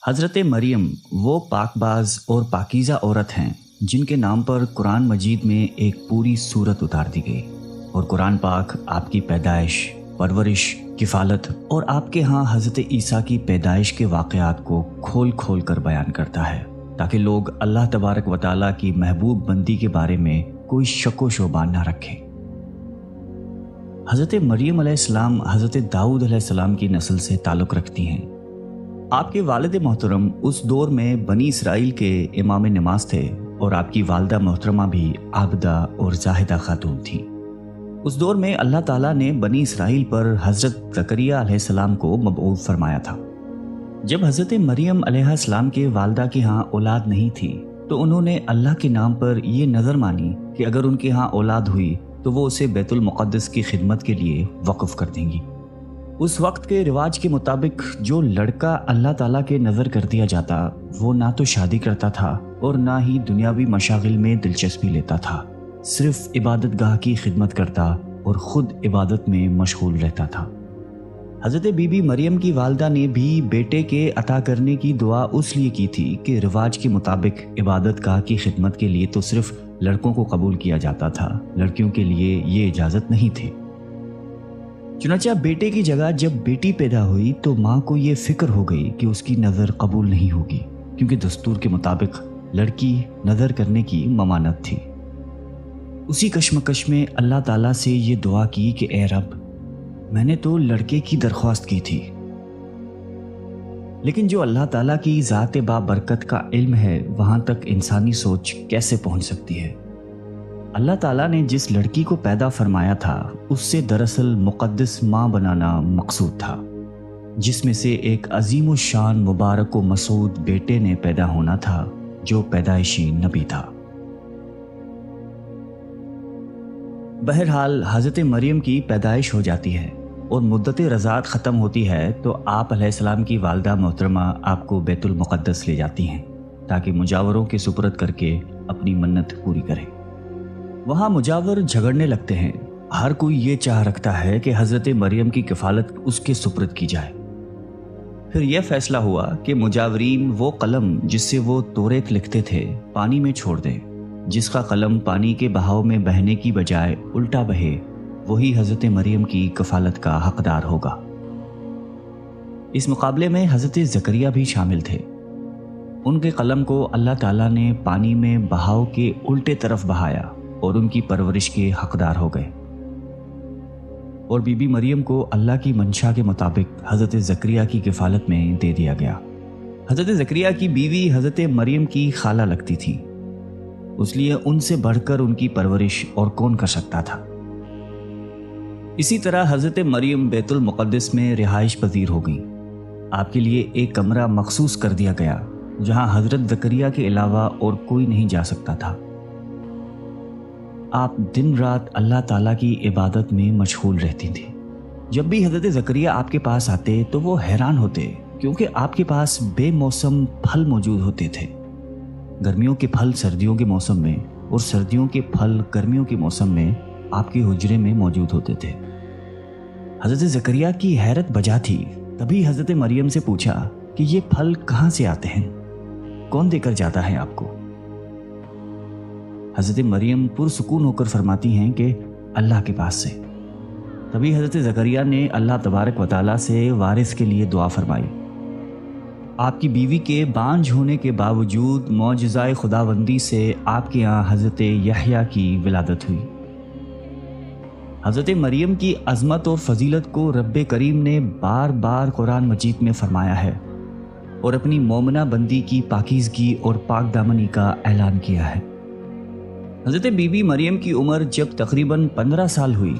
حضرت مریم وہ پاکباز اور پاکیزہ عورت ہیں جن کے نام پر قرآن مجید میں ایک پوری سورت اتار دی گئی، اور قرآن پاک آپ کی پیدائش، پرورش، کفالت اور آپ کے ہاں حضرت عیسیٰ کی پیدائش کے واقعات کو کھول کھول کر بیان کرتا ہے تاکہ لوگ اللہ تبارک و تعالیٰ کی محبوب بندی کے بارے میں کوئی شک و شبہ نہ رکھیں۔ حضرت مریم علیہ السلام حضرت داؤد علیہ السلام کی نسل سے تعلق رکھتی ہیں۔ آپ کے والد محترم اس دور میں بنی اسرائیل کے امام نماز تھے، اور آپ کی والدہ محترمہ بھی عابدہ اور زاہدہ خاتون تھیں۔ اس دور میں اللہ تعالیٰ نے بنی اسرائیل پر حضرت زکریا علیہ السلام کو مبعوث فرمایا تھا۔ جب حضرت مریم علیہ السلام کے والدہ کے ہاں اولاد نہیں تھی تو انہوں نے اللہ کے نام پر یہ نظر مانی کہ اگر ان کے ہاں اولاد ہوئی تو وہ اسے بیت المقدس کی خدمت کے لیے وقف کر دیں گی۔ اس وقت کے رواج کے مطابق جو لڑکا اللہ تعالیٰ کے نظر کر دیا جاتا وہ نہ تو شادی کرتا تھا اور نہ ہی دنیاوی مشاغل میں دلچسپی لیتا تھا، صرف عبادت گاہ کی خدمت کرتا اور خود عبادت میں مشغول رہتا تھا۔ حضرت بی بی مریم کی والدہ نے بھی بیٹے کے عطا کرنے کی دعا اس لیے کی تھی کہ رواج کے مطابق عبادت گاہ کی خدمت کے لیے تو صرف لڑکوں کو قبول کیا جاتا تھا، لڑکیوں کے لیے یہ اجازت نہیں تھی۔ چنانچہ بیٹے کی جگہ جب بیٹی پیدا ہوئی تو ماں کو یہ فکر ہو گئی کہ اس کی نظر قبول نہیں ہوگی، کیونکہ دستور کے مطابق لڑکی نظر کرنے کی ممانعت تھی۔ اسی کشمکش میں اللہ تعالیٰ سے یہ دعا کی کہ اے رب، میں نے تو لڑکے کی درخواست کی تھی، لیکن جو اللہ تعالیٰ کی ذات بابرکت کا علم ہے وہاں تک انسانی سوچ کیسے پہنچ سکتی ہے؟ اللہ تعالیٰ نے جس لڑکی کو پیدا فرمایا تھا اس سے دراصل مقدس ماں بنانا مقصود تھا، جس میں سے ایک عظیم الشان مبارک و مسعود بیٹے نے پیدا ہونا تھا جو پیدائشی نبی تھا۔ بہرحال حضرت مریم کی پیدائش ہو جاتی ہے اور مدت رضاعت ختم ہوتی ہے تو آپ علیہ السلام کی والدہ محترمہ آپ کو بیت المقدس لے جاتی ہیں تاکہ مجاوروں کے سپرد کر کے اپنی منت پوری کریں۔ وہاں مجاور جھگڑنے لگتے ہیں، ہر کوئی یہ چاہ رکھتا ہے کہ حضرت مریم کی کفالت اس کے سپرد کی جائے۔ پھر یہ فیصلہ ہوا کہ مجاورین وہ قلم جس سے وہ توریت لکھتے تھے پانی میں چھوڑ دیں، جس کا قلم پانی کے بہاؤ میں بہنے کی بجائے الٹا بہے وہی حضرت مریم کی کفالت کا حقدار ہوگا۔ اس مقابلے میں حضرت زکریا بھی شامل تھے۔ ان کے قلم کو اللہ تعالیٰ نے پانی میں بہاؤ کے الٹے طرف بہایا اور ان کی پرورش کے حقدار ہو گئے، اور بی بی مریم کو اللہ کی منشا کے مطابق حضرت زکریا کی کفالت میں دے دیا گیا۔ حضرت زکریا کی بیوی حضرت مریم کی خالہ لگتی تھی، اس لیے ان سے بڑھ کر ان کی پرورش اور کون کر سکتا تھا۔ اسی طرح حضرت مریم بیت المقدس میں رہائش پذیر ہو گئی۔ آپ کے لیے ایک کمرہ مخصوص کر دیا گیا جہاں حضرت زکریا کے علاوہ اور کوئی نہیں جا سکتا تھا۔ آپ دن رات اللہ تعالیٰ کی عبادت میں مشغول رہتی تھیں۔ جب بھی حضرت زکریا آپ کے پاس آتے تو وہ حیران ہوتے، کیونکہ آپ کے پاس بے موسم پھل موجود ہوتے تھے۔ گرمیوں کے پھل سردیوں کے موسم میں اور سردیوں کے پھل گرمیوں کے موسم میں آپ کے حجرے میں موجود ہوتے تھے۔ حضرت زکریا کی حیرت بجا تھی، تبھی حضرت مریم سے پوچھا کہ یہ پھل کہاں سے آتے ہیں، کون دے کر جاتا ہے آپ کو؟ حضرت مریم پرسکون ہو کر فرماتی ہیں کہ اللہ کے پاس سے۔ تبھی حضرت زکریا نے اللہ تبارک و تعالیٰ سے وارث کے لیے دعا فرمائی۔ آپ کی بیوی کے بانجھ ہونے کے باوجود معجزۂ خداوندی سے آپ کے یہاں حضرت یحییٰ کی ولادت ہوئی۔ حضرت مریم کی عظمت اور فضیلت کو رب کریم نے بار بار قرآن مجید میں فرمایا ہے اور اپنی مومنہ بندی کی پاکیزگی اور پاک دامنی کا اعلان کیا ہے۔ حضرت بی بی مریم کی عمر جب تقریباً 15 سال ہوئی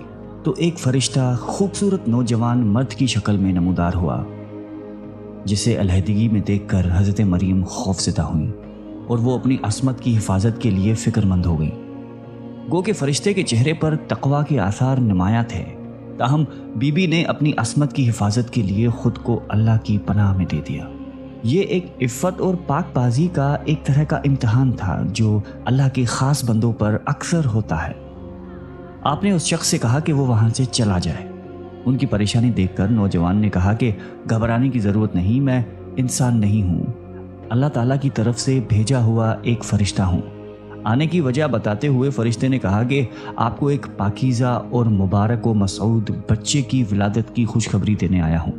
تو ایک فرشتہ خوبصورت نوجوان مرد کی شکل میں نمودار ہوا، جسے علیحدگی میں دیکھ کر حضرت مریم خوفزدہ ہوئیں اور وہ اپنی عصمت کی حفاظت کے لیے فکر مند ہو گئیں۔ گو کہ فرشتے کے چہرے پر تقویٰ کے آثار نمایاں تھے، تاہم بی بی نے اپنی عصمت کی حفاظت کے لیے خود کو اللہ کی پناہ میں دے دیا۔ یہ ایک عفت اور پاک بازی کا ایک طرح کا امتحان تھا جو اللہ کے خاص بندوں پر اکثر ہوتا ہے۔ آپ نے اس شخص سے کہا کہ وہ وہاں سے چلا جائے۔ ان کی پریشانی دیکھ کر نوجوان نے کہا کہ گھبرانے کی ضرورت نہیں، میں انسان نہیں ہوں، اللہ تعالیٰ کی طرف سے بھیجا ہوا ایک فرشتہ ہوں۔ آنے کی وجہ بتاتے ہوئے فرشتے نے کہا کہ آپ کو ایک پاکیزہ اور مبارک و مسعود بچے کی ولادت کی خوشخبری دینے آیا ہوں۔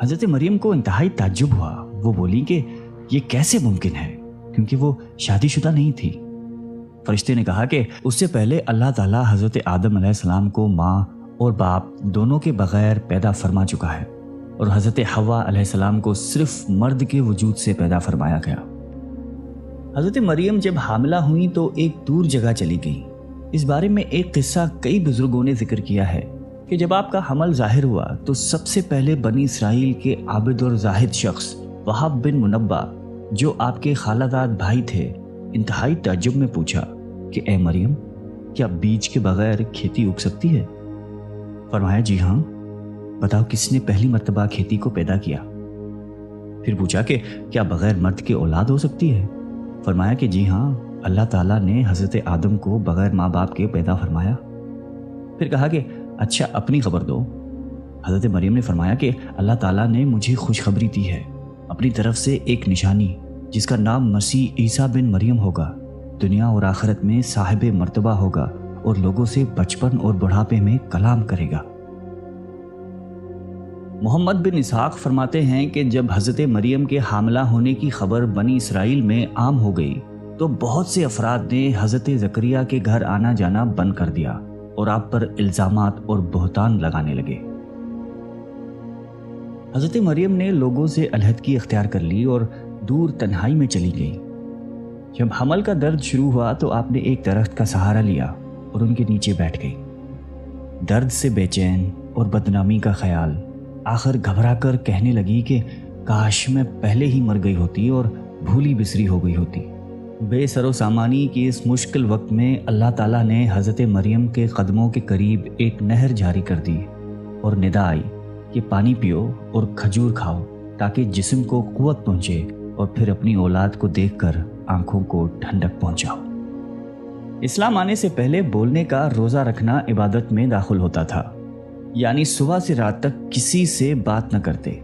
حضرت مریم کو انتہائی تعجب ہوا۔ وہ بولی کہ یہ کیسے ممکن ہے، کیونکہ وہ شادی شدہ نہیں تھی۔ فرشتے نے کہا کہ اس سے پہلے اللہ تعالیٰ حضرت آدم علیہ السلام کو ماں اور باپ دونوں کے بغیر پیدا فرما چکا ہے، اور حضرت حوا علیہ السلام کو صرف مرد کے وجود سے پیدا فرمایا گیا۔ حضرت مریم جب حاملہ ہوئیں تو ایک دور جگہ چلی گئیں۔ اس بارے میں ایک قصہ کئی بزرگوں نے ذکر کیا ہے کہ جب آپ کا حمل ظاہر ہوا تو سب سے پہلے بنی اسرائیل کے عابد اور زاہد شخص وہب بن منبع، جو آپ کے خالہ داد بھائی تھے، انتہائی تعجب میں پوچھا کہ اے مریم، کیا بیج کے بغیر کھیتی اگ سکتی ہے؟ فرمایا جی ہاں، بتاؤ کس نے پہلی مرتبہ کھیتی کو پیدا کیا؟ پھر پوچھا کہ کیا بغیر مرد کے اولاد ہو سکتی ہے؟ فرمایا کہ جی ہاں، اللہ تعالیٰ نے حضرت آدم کو بغیر ماں باپ کے پیدا فرمایا۔ پھر کہا کہ اچھا اپنی خبر دو۔ حضرت مریم نے فرمایا کہ اللہ تعالیٰ نے مجھے خوشخبری دی ہے اپنی طرف سے ایک نشانی، جس کا نام مسیح عیسیٰ بن مریم ہوگا، دنیا اور آخرت میں صاحب مرتبہ ہوگا اور لوگوں سے بچپن اور بڑھاپے میں کلام کرے گا۔ محمد بن اسحاق فرماتے ہیں کہ جب حضرت مریم کے حاملہ ہونے کی خبر بنی اسرائیل میں عام ہو گئی تو بہت سے افراد نے حضرت زکریا کے گھر آنا جانا بند کر دیا اور آپ پر الزامات اور بہتان لگانے لگے۔ حضرت مریم نے لوگوں سے علیحدگی اختیار کر لی اور دور تنہائی میں چلی گئی۔ جب حمل کا درد شروع ہوا تو آپ نے ایک درخت کا سہارا لیا اور ان کے نیچے بیٹھ گئی۔ درد سے بے چین اور بدنامی کا خیال، آخر گھبرا کر کہنے لگی کہ کاش میں پہلے ہی مر گئی ہوتی اور بھولی بسری ہو گئی ہوتی۔ بے سر و سامانی کی اس مشکل وقت میں اللہ تعالیٰ نے حضرت مریم کے قدموں کے قریب ایک نہر جاری کر دی اور ندا آئی کہ پانی پیو اور کھجور کھاؤ تاکہ جسم کو قوت پہنچے اور پھر اپنی اولاد کو دیکھ کر آنکھوں کو ٹھنڈک پہنچاؤ۔ اسلام آنے سے پہلے بولنے کا روزہ رکھنا عبادت میں داخل ہوتا تھا، یعنی صبح سے رات تک کسی سے بات نہ کرتے۔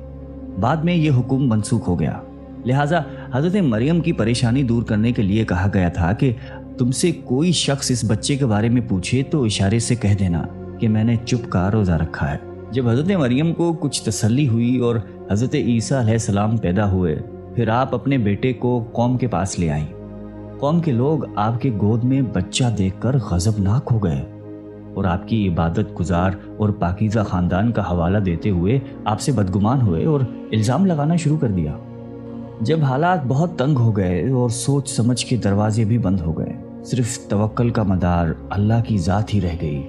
بعد میں یہ حکم منسوخ ہو گیا، لہٰذا حضرت مریم کی پریشانی دور کرنے کے لیے کہا گیا تھا کہ تم سے کوئی شخص اس بچے کے بارے میں پوچھے تو اشارے سے کہہ دینا کہ میں نے چپ کا روزہ رکھا ہے۔ جب حضرت مریم کو کچھ تسلی ہوئی اور حضرت عیسیٰ علیہ السلام پیدا ہوئے، پھر آپ اپنے بیٹے کو قوم کے پاس لے آئیں۔ قوم کے لوگ آپ کے گود میں بچہ دیکھ کر غضبناک ہو گئے اور آپ کی عبادت گزار اور پاکیزہ خاندان کا حوالہ دیتے ہوئے آپ سے بدگمان ہوئے اور الزام لگانا شروع کر دیا۔ جب حالات بہت تنگ ہو گئے اور سوچ سمجھ کے دروازے بھی بند ہو گئے، صرف توکل کا مدار اللہ کی ذات ہی رہ گئی،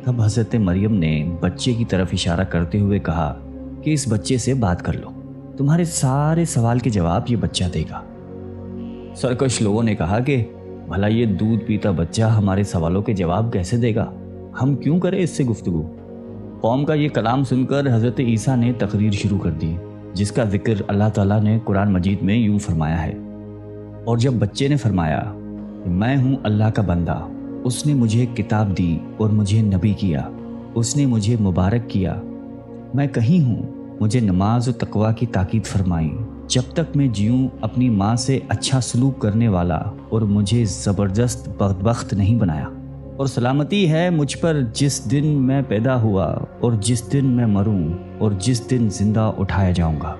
تب حضرت مریم نے بچے کی طرف اشارہ کرتے ہوئے کہا کہ اس بچے سے بات کر لو، تمہارے سارے سوال کے جواب یہ بچہ دے گا۔ سرکش لوگوں نے کہا کہ بھلا یہ دودھ پیتا بچہ ہمارے سوالوں کے جواب کیسے دے گا؟ ہم کیوں کریں اس سے گفتگو؟ قوم کا یہ کلام سن کر حضرت عیسیٰ نے تقریر شروع کر دی، جس کا ذکر اللہ تعالیٰ نے قرآن مجید میں یوں فرمایا ہے، اور جب بچے نے فرمایا کہ میں ہوں اللہ کا بندہ، اس نے مجھے کتاب دی اور مجھے نبی کیا، اس نے مجھے مبارک کیا، میں کہیں ہوں، مجھے نماز و تقوی کی تاکید فرمائی، جب تک میں جیوں اپنی ماں سے اچھا سلوک کرنے والا، اور مجھے زبردست بدبخت نہیں بنایا، اور سلامتی ہے مجھ پر جس دن میں پیدا ہوا اور جس دن میں مروں اور جس دن زندہ اٹھایا جاؤں گا۔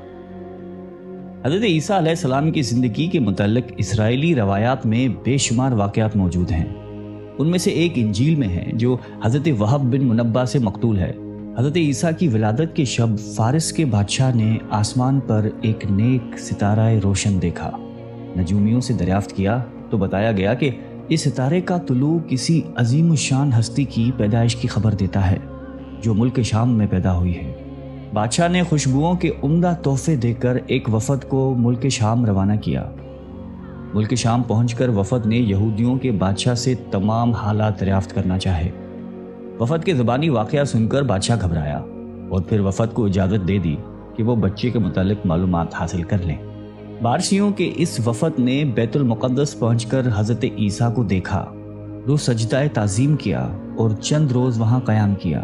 حضرت عیسیٰ علیہ السلام کی زندگی کے متعلق اسرائیلی روایات میں بے شمار واقعات موجود ہیں۔ ان میں سے ایک انجیل میں ہے جو حضرت وہب بن منبع سے مقتول ہے۔ حضرت عیسیٰ کی ولادت کے شب فارس کے بادشاہ نے آسمان پر ایک نیک ستارہ روشن دیکھا۔ نجومیوں سے دریافت کیا تو بتایا گیا کہ اس ستارے کا طلوع کسی عظیم الشان ہستی کی پیدائش کی خبر دیتا ہے جو ملک شام میں پیدا ہوئی ہے۔ بادشاہ نے خوشبوؤں کے عمدہ تحفے دے کر ایک وفد کو ملک شام روانہ کیا۔ ملک شام پہنچ کر وفد نے یہودیوں کے بادشاہ سے تمام حالات دریافت کرنا چاہے۔ وفد کے زبانی واقعہ سن کر بادشاہ گھبرایا اور پھر وفد کو اجازت دے دی کہ وہ بچے کے متعلق معلومات حاصل کر لیں۔ بارسیوں کے اس وفد نے بیت المقدس پہنچ کر حضرت عیسیٰ کو دیکھا، رو سجدہ تعظیم کیا اور چند روز وہاں قیام کیا۔